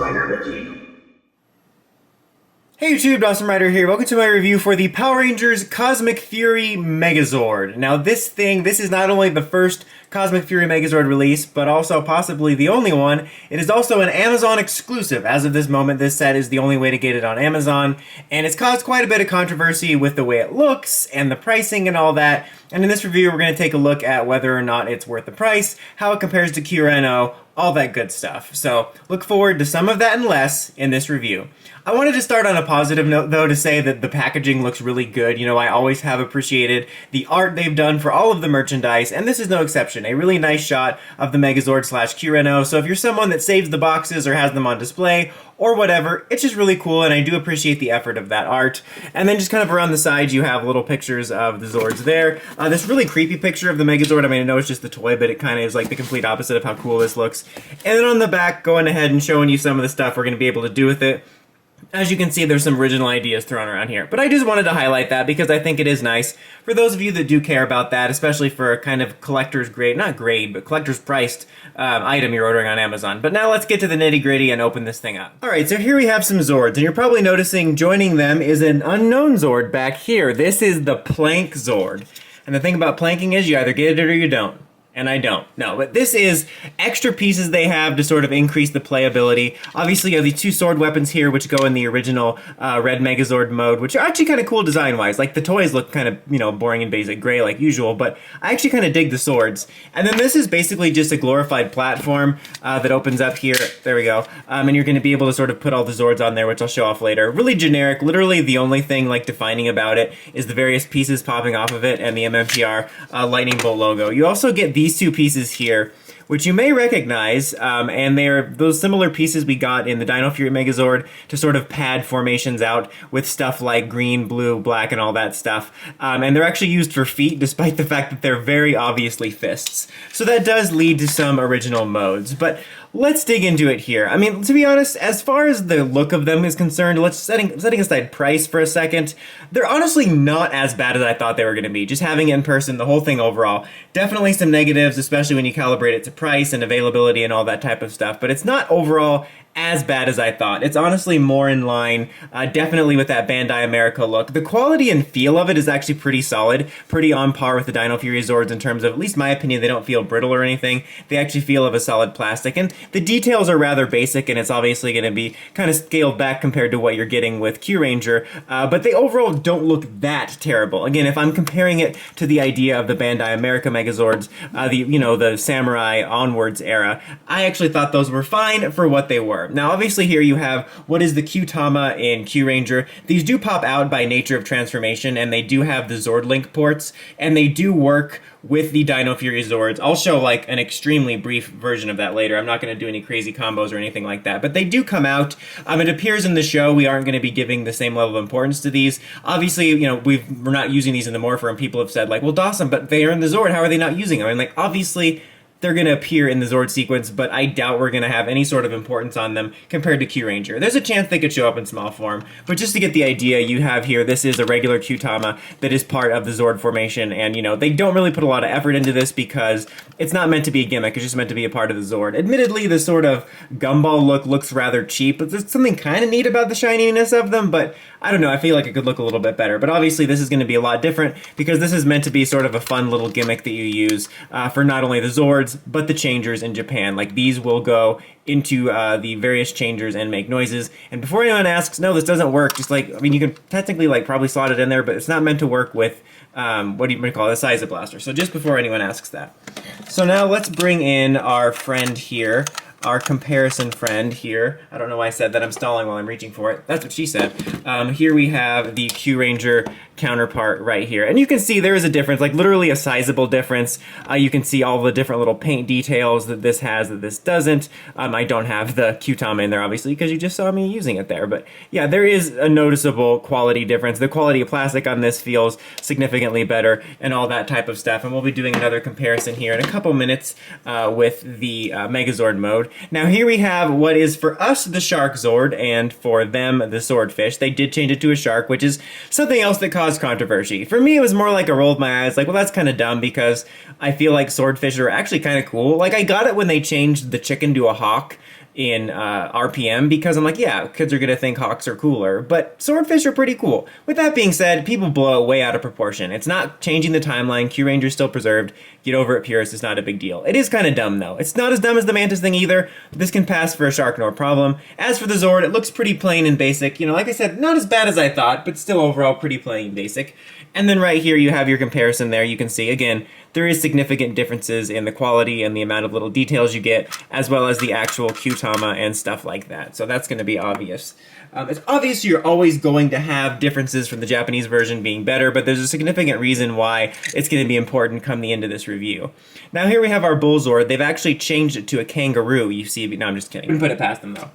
Swappability. Hey YouTube, Awesome Rider here. Welcome to my review for the Power Rangers Cosmic Fury Megazord. Now this is not only the first Cosmic Fury Megazord release, but also possibly the only one. It is also an Amazon exclusive. As of this moment, this set is the only way to get it on Amazon, and it's caused quite a bit of controversy with the way it looks and the pricing and all that. And in this review, we're going to take a look at whether or not it's worth the price, how it compares to Kyureno, all that good stuff. So look forward to some of that and less in this review. I wanted to start on a positive note, though, to say that the packaging looks really good. You know, I always have appreciated the art they've done for all of the merchandise, and this is no exception. A really nice shot of the Megazord / Kyureno, so if you're someone that saves the boxes or has them on display, or whatever, it's just really cool, and I do appreciate the effort of that art. And then just kind of around the sides, you have little pictures of the Zords there. This really creepy picture of the Megazord, I mean, I know it's just the toy, but it kind of is like the complete opposite of how cool this looks. And then on the back, going ahead and showing you some of the stuff we're going to be able to do with it. As you can see, there's some original ideas thrown around here. But I just wanted to highlight that because I think it is nice for those of you that do care about that, especially for a kind of collector's grade, not grade, but collector's priced item you're ordering on Amazon. But now let's get to the nitty gritty and open this thing up. Alright, so here we have some Zords, and you're probably noticing joining them is an unknown Zord back here. This is the Plank Zord. And the thing about planking is you either get it or you don't. And I don't. No, but this is extra pieces they have to sort of increase the playability. Obviously, you have these two sword weapons here, which go in the original Red Megazord mode, which are actually kind of cool design-wise. Like, the toys look kind of, you know, boring and basic gray like usual, but I actually kind of dig the swords. And then this is basically just a glorified platform that opens up here. There we go. And you're going to be able to sort of put all the Zords on there, which I'll show off later. Really generic. Literally, the only thing, like, defining about it is the various pieces popping off of it and the mmpr lightning bolt logo. You also get these two pieces here, which you may recognize, and they're those similar pieces we got in the Dino Fury Megazord to sort of pad formations out with stuff like green, blue, black, and all that stuff. And they're actually used for feet, despite the fact that they're very obviously fists. So that does lead to some original modes, but let's dig into it here. I mean, to be honest, as far as the look of them is concerned, setting aside price for a second, they're honestly not as bad as I thought they were going to be. Just having it in person, the whole thing overall, definitely some negatives, especially when you calibrate it to price and availability and all that type of stuff, but it's not overall as bad as I thought. It's honestly more in line, definitely with that Bandai America look. The quality and feel of it is actually pretty solid, pretty on par with the Dino Fury Zords in terms of, at least my opinion, they don't feel brittle or anything. They actually feel of a solid plastic, and the details are rather basic, and it's obviously going to be kind of scaled back compared to what you're getting with Kyuranger, but they overall don't look that terrible. Again, if I'm comparing it to the idea of the Bandai America Megazords, the Samurai onwards era, I actually thought those were fine for what they were. Now, obviously here you have what is the Q-Tama in Kyuranger. These do pop out by nature of transformation, and they do have the Zord Link ports, and they do work with the Dino Fury Zords. I'll show like an extremely brief version of that later. I'm not going to do any crazy combos or anything like that, but they do come out. It appears in the show we aren't going to be giving the same level of importance to these. Obviously, you know, we're not using these in the Morpher, and people have said like, well, Dawson, but they are in the Zord. How are they not using them? I mean, like, obviously they're going to appear in the Zord sequence, but I doubt we're going to have any sort of importance on them compared to Kyuranger. There's a chance they could show up in small form, but just to get the idea, you have here, this is a regular Q-Tama that is part of the Zord formation, and, you know, they don't really put a lot of effort into this because it's not meant to be a gimmick, it's just meant to be a part of the Zord. Admittedly, the sort of gumball look looks rather cheap, but there's something kind of neat about the shininess of them, but I don't know, I feel like it could look a little bit better. But obviously, this is going to be a lot different because this is meant to be sort of a fun little gimmick that you use for not only the Zords, but the changers in Japan. Like, these will go into the various changers and make noises. And before anyone asks, no, this doesn't work, just like, I mean, you can technically like probably slot it in there, but it's not meant to work with, what do you call it, a Size Blaster. So just before anyone asks that. So now let's bring in our friend here, our comparison friend here. I don't know why I said that. I'm stalling while I'm reaching for it. That's what she said. Here we have the Kyuranger counterpart right here. And you can see there is a difference, like literally a sizable difference. You can see all the different little paint details that this has that this doesn't. I don't have the Q-Tama in there, obviously, because you just saw me using it there. But yeah, there is a noticeable quality difference. The quality of plastic on this feels significantly better and all that type of stuff. And we'll be doing another comparison here in a couple minutes with the Megazord mode. Now here we have what is for us the Shark Zord, and for them the Swordfish. They did change it to a shark, which is something else that caused controversy. For me, it was more like a roll of my eyes, like, well, that's kind of dumb because I feel like swordfish are actually kind of cool. Like, I got it when they changed the chicken to a hawk in RPM because I'm like, yeah, kids are gonna think hawks are cooler, but swordfish are pretty cool. With that being said, people blow it way out of proportion. It's not changing the timeline. Q Ranger's still preserved. Get over it, purists. It's not a big deal. It is kind of dumb though. It's not as dumb as the mantis thing either. This can pass for a shark, no problem. As for the Zord, it looks pretty plain and basic. You know, like I said, not as bad as I thought, but still overall pretty plain and basic. And then right here you have your comparison there. You can see, again, there is significant differences in the quality and the amount of little details you get, as well as the actual Q-tama and stuff like that. So that's going to be obvious. It's obvious you're always going to have differences from the Japanese version being better, but there's a significant reason why it's going to be important come the end of this review. Now here we have our Bull Zord. They've actually changed it to a kangaroo, you see. No, I'm just kidding. We can put it past them, though.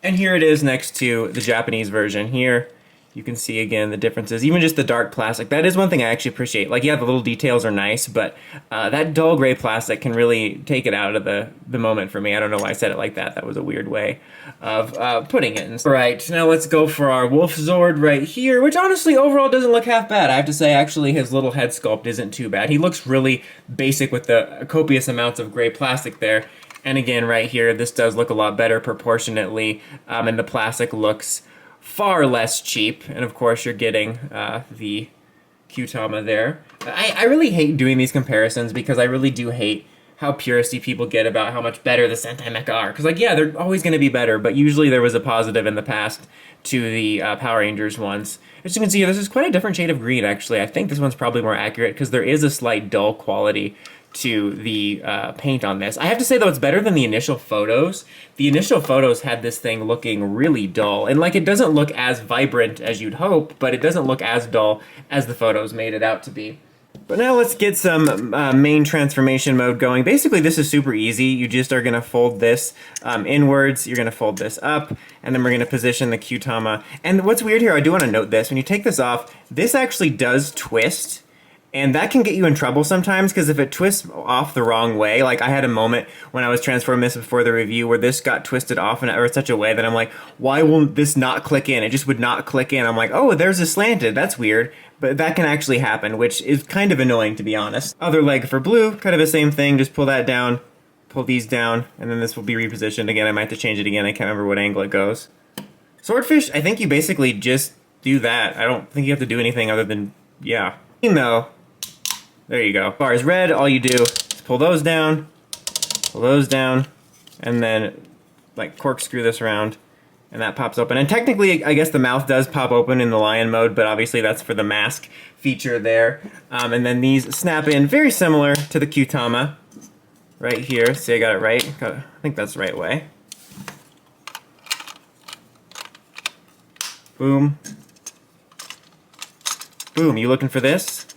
And here it is next to the Japanese version. Here you can see, again, the differences. Even just the dark plastic. That is one thing I actually appreciate. Like, yeah, the little details are nice, but that dull gray plastic can really take it out of the moment for me. I don't know why I said it like that. That was a weird way of putting it. Right, now let's go for our Wolf Zord right here, which honestly, overall, doesn't look half bad. I have to say, actually, his little head sculpt isn't too bad. He looks really basic with the copious amounts of gray plastic there. And again, right here, this does look a lot better proportionately, and the plastic looks far less cheap, and of course you're getting the Q-tama there. I really hate doing these comparisons because I really do hate how puristy people get about how much better the Sentai Mecha are. Because, like, yeah, they're always going to be better, but usually there was a positive in the past to the Power Rangers ones. As you can see, this is quite a different shade of green, actually. I think this one's probably more accurate because there is a slight dull quality to the paint on this. I have to say, though, it's better than the initial photos. The initial photos had this thing looking really dull, and like it doesn't look as vibrant as you'd hope, but it doesn't look as dull as the photos made it out to be. But now let's get some main transformation mode going. Basically, this is super easy. You just are going to fold this inwards, you're going to fold this up, and then we're going to position the Q-tama. And what's weird here, I do want to note this, when you take this off, this actually does twist. And that can get you in trouble sometimes, because if it twists off the wrong way, like I had a moment when I was transforming this before the review where this got twisted off in such a way that I'm like, why won't this not click in? It just would not click in. I'm like, oh, there's a slanted, that's weird. But that can actually happen, which is kind of annoying, to be honest. Other leg for blue, kind of the same thing, just pull that down, pull these down, and then this will be repositioned. Again, I might have to change it again, I can't remember what angle it goes. Swordfish, I think you basically just do that. I don't think you have to do anything other than, yeah. Though, there you go. As far as red, all you do is pull those down, and then like corkscrew this around, and that pops open. And technically, I guess the mouth does pop open in the lion mode, but obviously that's for the mask feature there. And then these snap in very similar to the Q-tama right here. See, I got it right? I think that's the right way. Boom. Boom, you looking for this?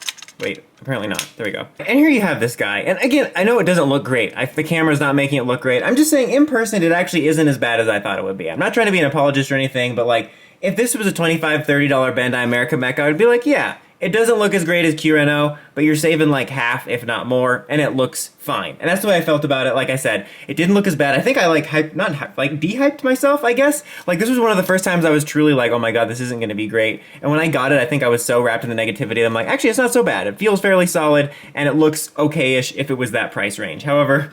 Wait, apparently not. There we go. And here you have this guy. And again, I know it doesn't look great. The camera's not making it look great. I'm just saying, in person, it actually isn't as bad as I thought it would be. I'm not trying to be an apologist or anything, but like, if this was a $25, $30 Bandai America mecha, I would be like, yeah, it doesn't look as great as Q-Reno, but you're saving like half, if not more, and it looks fine. And that's the way I felt about it. Like I said, it didn't look as bad. I think I like de-hyped myself, I guess. Like, this was one of the first times I was truly like, oh my god, this isn't going to be great. And when I got it, I think I was so wrapped in the negativity that I'm like, actually, it's not so bad. It feels fairly solid, and it looks okay-ish if it was that price range. However,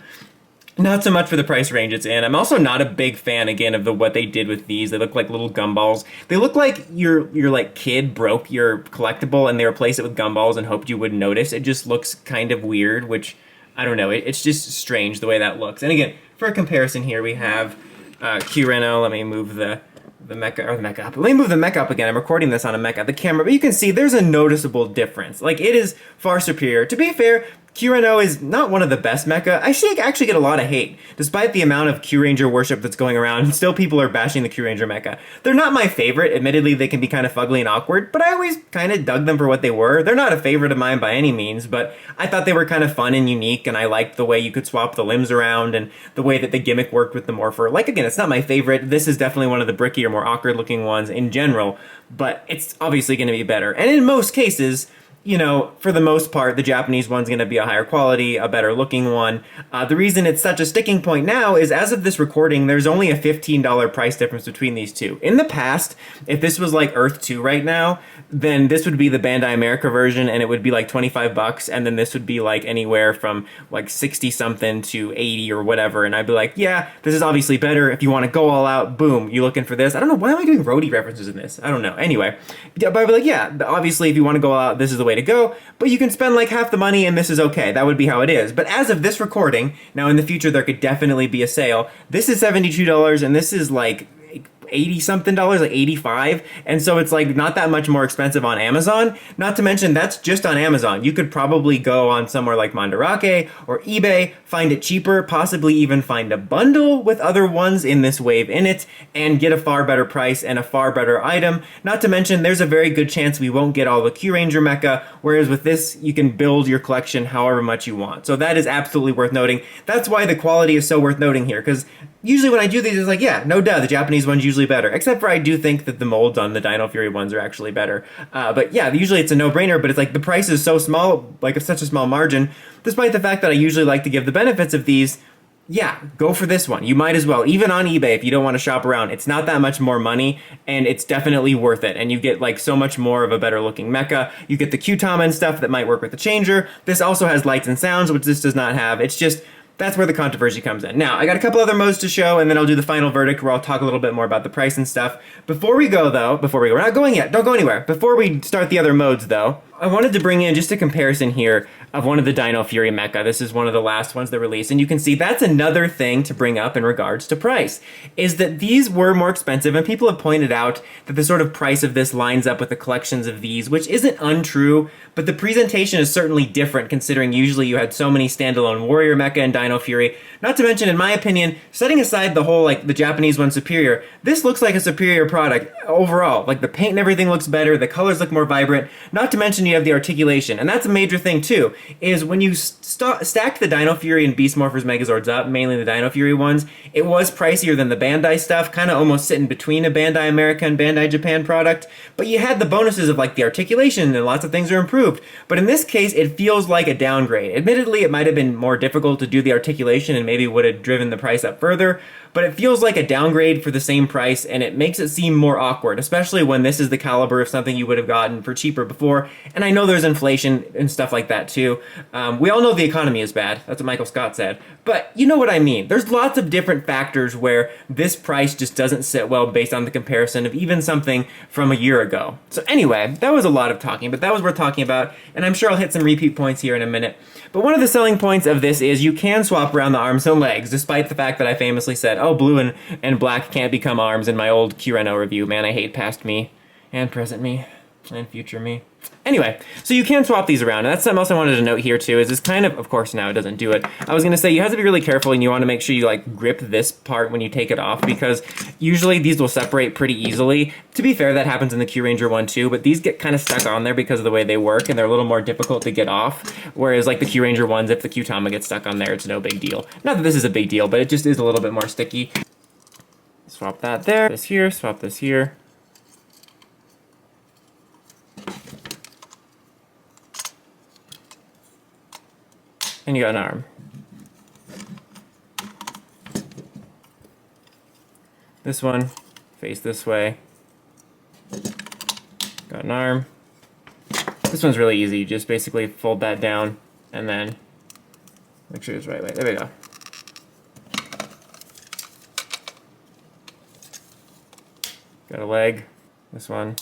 not so much for the price range it's in. I'm also not a big fan, again, of what they did with these. They look like little gumballs. They look like your like kid broke your collectible and they replaced it with gumballs and hoped you wouldn't notice. It just looks kind of weird, which, I don't know, it's just strange the way that looks. And again, for a comparison here, we have Q-Reno. Let me move the mecha up. Let me move the mecha up again. I'm recording this on a mecha. The camera, but you can see there's a noticeable difference. Like, it is far superior. To be fair, Q-Reno is not one of the best mecha. I actually get a lot of hate. Despite the amount of Q-Ranger worship that's going around, still people are bashing the Q-Ranger mecha. They're not my favorite. Admittedly, they can be kind of fugly and awkward, but I always kind of dug them for what they were. They're not a favorite of mine by any means, but I thought they were kind of fun and unique, and I liked the way you could swap the limbs around and the way that the gimmick worked with the morpher. Like, again, it's not my favorite. This is definitely one of the brickier, more awkward looking ones in general, but it's obviously going to be better. And in most cases, you know, for the most part, the Japanese one's going to be a higher quality, a better looking one. The reason it's such a sticking point now is, as of this recording, there's only a $15 price difference between these two. In the past, if this was like Earth 2 right now, then this would be the Bandai America version, and it would be like 25 bucks, and then this would be like anywhere from like 60 something to 80 or whatever, and I'd be like, yeah, this is obviously better. If you want to go all out, boom, you looking for this. I don't know, why am I doing roadie references in this? I don't know. Anyway, but I'd be like, yeah, obviously if you want to go all out, this is the way to go, but you can spend like half the money and this is okay. That would be how it is. But as of this recording, now in the future there could definitely be a sale. This is $72 and this is like 80 something dollars, like 85, and so it's like not that much more expensive on Amazon. Not to mention that's just on Amazon. You could probably go on somewhere like Mandarake or eBay, find it cheaper, possibly even find a bundle with other ones in this wave in it, and get a far better price and a far better item. Not to mention there's a very good chance we won't get all the Q-Ranger mecha, whereas with this you can build your collection however much you want. So that is absolutely worth noting. That's why the quality is so worth noting here, because usually when I do these, it's like, yeah, no doubt, the Japanese one's usually better. Except for I do think that the molds on the Dino Fury ones are actually better. But yeah, usually it's a no-brainer, but it's like the price is so small, like it's such a small margin, despite the fact that I usually like to give the benefits of these. Yeah, go for this one. You might as well. Even on eBay, if you don't want to shop around, it's not that much more money, and it's definitely worth it. And you get like so much more of a better looking mecha. You get the Q-Tama and stuff that might work with the changer. This also has lights and sounds, which this does not have. It's just, that's where the controversy comes in. Now, I got a couple other modes to show, and then I'll do the final verdict where I'll talk a little bit more about the price and stuff. Before we go, we're not going yet, don't go anywhere. Before we start the other modes, though, I wanted to bring in just a comparison here of one of the Dino Fury mecha. This is one of the last ones they released, and you can see that's another thing to bring up in regards to price, is that these were more expensive, and people have pointed out that the sort of price of this lines up with the collections of these, which isn't untrue, but the presentation is certainly different considering usually you had so many standalone Warrior mecha and Dino Fury. Not to mention, in my opinion, setting aside the whole, like, the Japanese one superior, this looks like a superior product overall. Like, the paint and everything looks better, the colors look more vibrant, not to mention you have the articulation. And that's a major thing, too, is when you stacked the Dino Fury and Beast Morphers Megazords up, mainly the Dino Fury ones, it was pricier than the Bandai stuff, kind of almost sitting between a Bandai America and Bandai Japan product, but you had the bonuses of, like, the articulation and lots of things are improved. But in this case, it feels like a downgrade. Admittedly, it might have been more difficult to do the articulation and maybe would have driven the price up further, but it feels like a downgrade for the same price, and it makes it seem more awkward, especially when this is the caliber of something you would have gotten for cheaper before. And I know there's inflation and stuff like that too. We all know the economy is bad. That's what Michael Scott said. But you know what I mean. There's lots of different factors where this price just doesn't sit well based on the comparison of even something from a year ago. So anyway, that was a lot of talking, but that was worth talking about, and I'm sure I'll hit some repeat points here in a minute. But one of the selling points of this is you can swap around the arms and legs, despite the fact that I famously said, oh, blue and black can't become arms in my old Q-Reno review. Man, I hate past me, and present me, and future me. Anyway, so you can swap these around, and that's something else I wanted to note here too, is this kind of course now it doesn't do it. I was going to say you have to be really careful and you want to make sure you like grip this part when you take it off, because usually these will separate pretty easily. To be fair, that happens in the Q-Ranger one too, but these get kind of stuck on there because of the way they work, and they're a little more difficult to get off, whereas like the Q-Ranger ones, if the Q-Tama gets stuck on there, it's no big deal. Not that this is a big deal, but it just is a little bit more sticky. Swap that there, this here, swap this here. And you got an arm. This one, face this way. Got an arm. This one's really easy. You just basically fold that down and then make sure it's the right way. There we go. Got a leg. This one.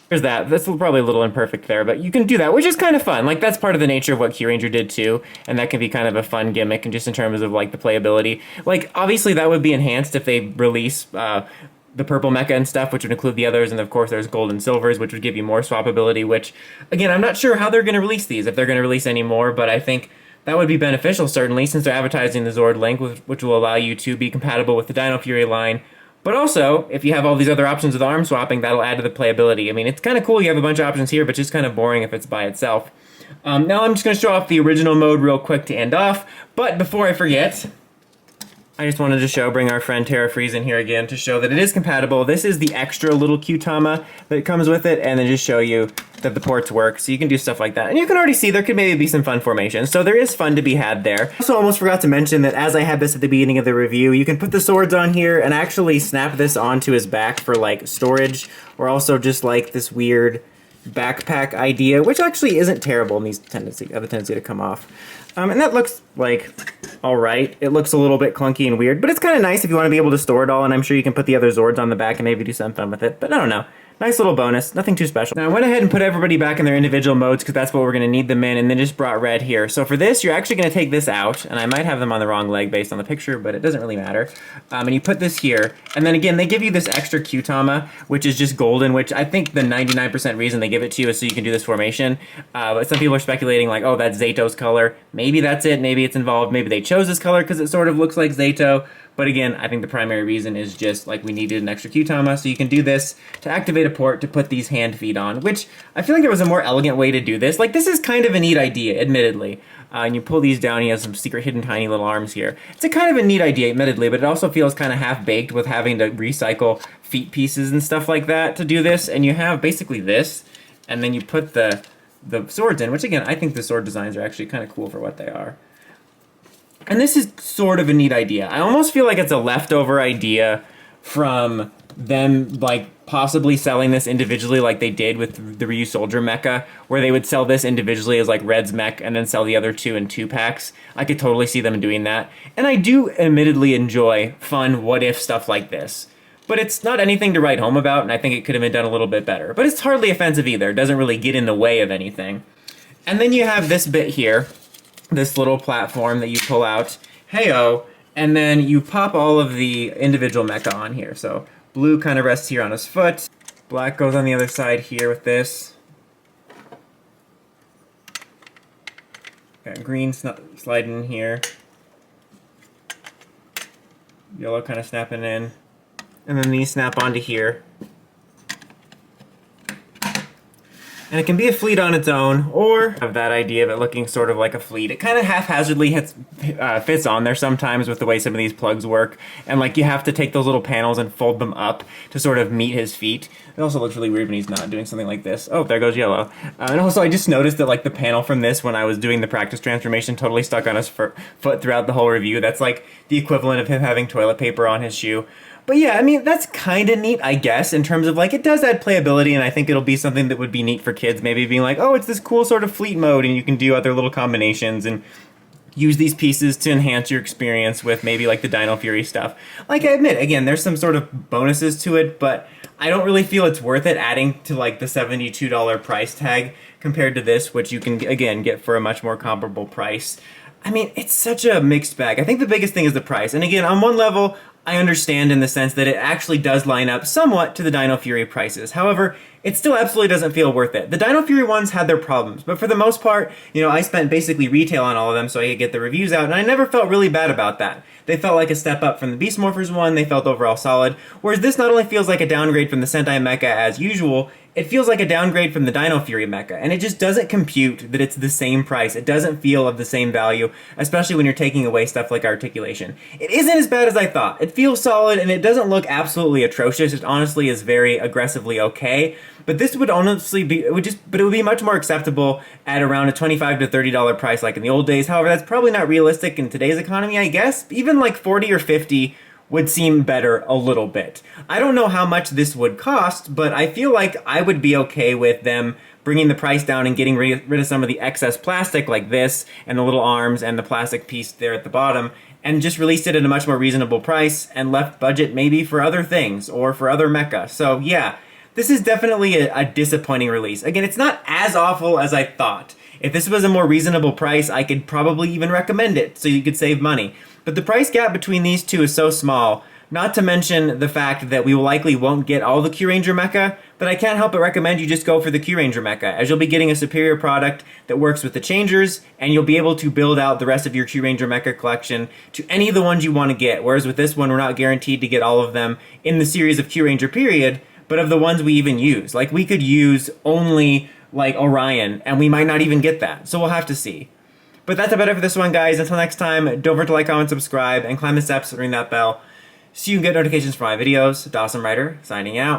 There's that. That's probably a little imperfect there, but you can do that, which is kind of fun. Like, that's part of the nature of what Q-Ranger did, too, and that can be kind of a fun gimmick, and just in terms of, like, the playability. Like, obviously, that would be enhanced if they release the purple mecha and stuff, which would include the others, and of course, there's gold and silvers, which would give you more swappability, which, again, I'm not sure how they're going to release these, if they're going to release any more, but I think that would be beneficial, certainly, since they're advertising the Zord link, which will allow you to be compatible with the Dino Fury line. But also, if you have all these other options with arm swapping, that'll add to the playability. I mean, it's kind of cool you have a bunch of options here, but just kind of boring if it's by itself. Now I'm just going to show off the original mode real quick to end off. But before I forget, I just wanted to bring our friend Terra Freeze in here again to show that it is compatible. This is the extra little Q-Tama that comes with it, and then just show you that the ports work, so you can do stuff like that. And you can already see there could maybe be some fun formations, so there is fun to be had there. Also, almost forgot to mention that as I had this at the beginning of the review, you can put the swords on here and actually snap this onto his back for like storage, or also just like this weird backpack idea, which actually isn't terrible and these have a tendency to come off. And that looks like alright. It looks a little bit clunky and weird, but it's kind of nice if you want to be able to store it all, and I'm sure you can put the other Zords on the back and maybe do some fun with it, but I don't know. Nice little bonus, nothing too special. Now I went ahead and put everybody back in their individual modes because that's what we're going to need them in, and then just brought red here. So for this, you're actually going to take this out, and I might have them on the wrong leg based on the picture, but it doesn't really matter. And you put this here, and then again, they give you this extra Q-Tama, which is just golden, which I think the 99% reason they give it to you is so you can do this formation. But some people are speculating like, oh, that's Zato's color. Maybe that's it, maybe it's involved, maybe they chose this color because it sort of looks like Zato. But again, I think the primary reason is just like we needed an extra Q-Tama, so you can do this to activate a port to put these hand feet on, which I feel like there was a more elegant way to do this. Like, this is kind of a neat idea, admittedly. And you pull these down, he has some secret hidden tiny little arms here. It's a kind of a neat idea, admittedly, but it also feels kind of half-baked with having to recycle feet pieces and stuff like that to do this. And you have basically this, and then you put the swords in, which again, I think the sword designs are actually kind of cool for what they are. And this is sort of a neat idea. I almost feel like it's a leftover idea from them, like, possibly selling this individually like they did with the Ryu Soldier mecha, where they would sell this individually as, like, Red's mech and then sell the other two in 2-packs. I could totally see them doing that. And I do admittedly enjoy fun what-if stuff like this. But it's not anything to write home about, and I think it could have been done a little bit better. But it's hardly offensive either. It doesn't really get in the way of anything. And then you have this bit here, this little platform that you pull out, heyo, and then you pop all of the individual mecha on here. So blue kind of rests here on his foot, black goes on the other side here with this. Got green sliding in here, yellow kind of snapping in, and then these snap onto here. And it can be a fleet on its own, or have that idea of it looking sort of like a fleet. It kind of haphazardly fits on there sometimes with the way some of these plugs work. And like you have to take those little panels and fold them up to sort of meet his feet. It also looks really weird when he's not doing something like this. Oh, there goes yellow. And also I just noticed that like the panel from this when I was doing the practice transformation totally stuck on his foot throughout the whole review. That's like the equivalent of him having toilet paper on his shoe. But yeah, I mean, that's kind of neat, I guess, in terms of, like, it does add playability, and I think it'll be something that would be neat for kids, maybe being like, oh, it's this cool sort of fleet mode, and you can do other little combinations, and use these pieces to enhance your experience with maybe, like, the Dino Fury stuff. Like, I admit, again, there's some sort of bonuses to it, but I don't really feel it's worth it adding to, like, the $72 price tag compared to this, which you can, again, get for a much more comparable price. I mean, it's such a mixed bag. I think the biggest thing is the price, and again, on one level, I understand in the sense that it actually does line up somewhat to the Dino Fury prices. However, it still absolutely doesn't feel worth it. The Dino Fury ones had their problems, but for the most part, you know, I spent basically retail on all of them so I could get the reviews out, and I never felt really bad about that. They felt like a step up from the Beast Morphers one, they felt overall solid, whereas this not only feels like a downgrade from the Sentai Mecha as usual, it feels like a downgrade from the Dino Fury Mecha, and it just doesn't compute that it's the same price. It doesn't feel of the same value, especially when you're taking away stuff like articulation. It isn't as bad as I thought. It feels solid, and it doesn't look absolutely atrocious. It honestly is very aggressively okay, but this would honestly be, it would be much more acceptable at around a $25 to $30 price like in the old days. However, that's probably not realistic in today's economy, I guess. Even like 40 or 50 would seem better a little bit. I don't know how much this would cost, but I feel like I would be okay with them bringing the price down and getting rid of some of the excess plastic like this and the little arms and the plastic piece there at the bottom and just released it at a much more reasonable price and left budget maybe for other things or for other mecha. So yeah, this is definitely a disappointing release. Again, it's not as awful as I thought. If this was a more reasonable price, I could probably even recommend it so you could save money. But the price gap between these two is so small, not to mention the fact that we likely won't get all the Q-Ranger mecha, but I can't help but recommend you just go for the Q-Ranger mecha, as you'll be getting a superior product that works with the changers, and you'll be able to build out the rest of your Q-Ranger mecha collection to any of the ones you want to get, whereas with this one, we're not guaranteed to get all of them in the series of Q-Ranger period, but of the ones we even use. Like, we could use only, like, Orion, and we might not even get that, so we'll have to see. But that's about it for this one, guys. Until next time, don't forget to like, comment, subscribe, and climb the steps, ring that bell so you can get notifications for my videos. Dawson Writer, signing out.